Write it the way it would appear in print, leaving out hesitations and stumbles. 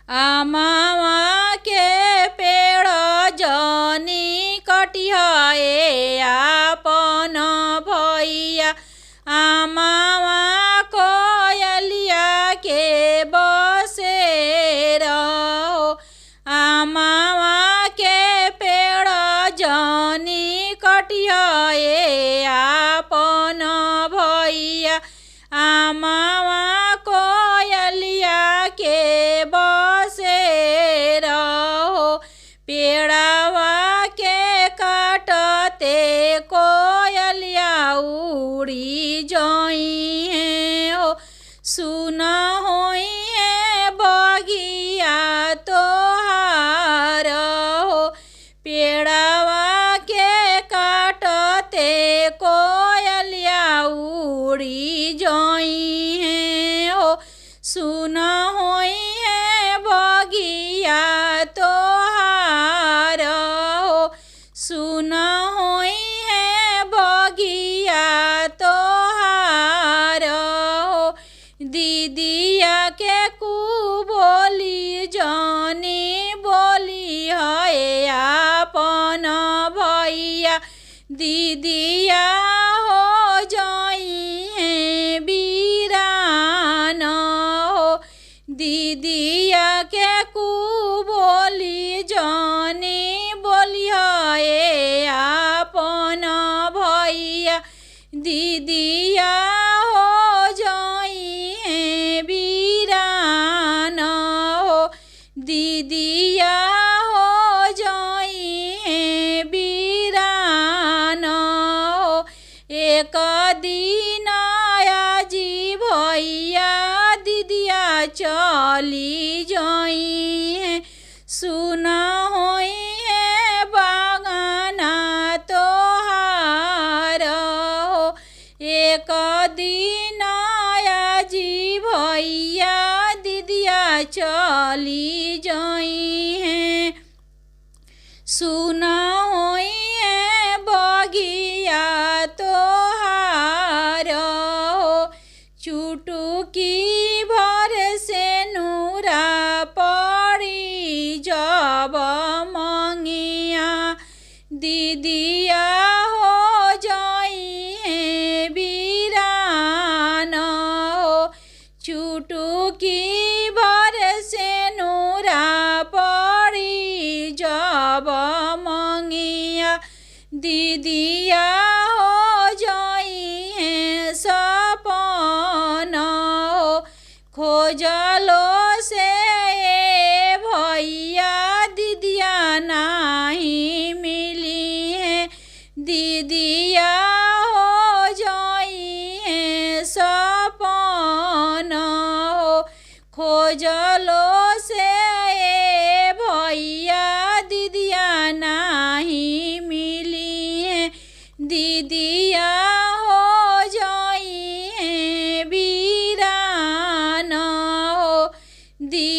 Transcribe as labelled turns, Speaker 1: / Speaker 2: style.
Speaker 1: आमावा के पेड़ जनी कटिहाए आपन भैया आमावा कोयलिया के बसेर हो आमावा के पेड़ जनी कटिहाए आपन भैया आमावा कोयलिया के बसेर हो पेड़ावा के काटते कोयलिया उड़ी जई है हो सुन होई है बगिया तोहार हो पेड़ावा के काटते कोयलिया उड़ी जई है हो सुन होई है बगिया तोहार हो सुन होई है बगिया तोहार हो दीदिया के कु बोली जनी बोली है आपन भैया दीदिया हो जई है बीरान हो दीदिया के कु बोली जनी बोली है आपन भैया दीदिया हो जई है बीरान हो दीदिया हो जई है बीरान हो एक दिन आजी भैया दीदिया चली जई है सुन होई है बागाना तोहार हो एक दिन आजी भैया दीदिया चली जई है सुन होई है बगिया तोहार हो चुटुकी भर से नूरा पड़ी जब मंगिया दीदिया हो जई है बीरान हो चुटुकी भर से नूरा पड़ी जब मंगिया दीदिया हो जई है सपन हो खोजलो से भैया दीदिया नहीं मिली है दीदिया हो जई है सपन हो खोजलो से भैया दीदिया नहीं मिली है दीदिया हो जई है बीरान हो दी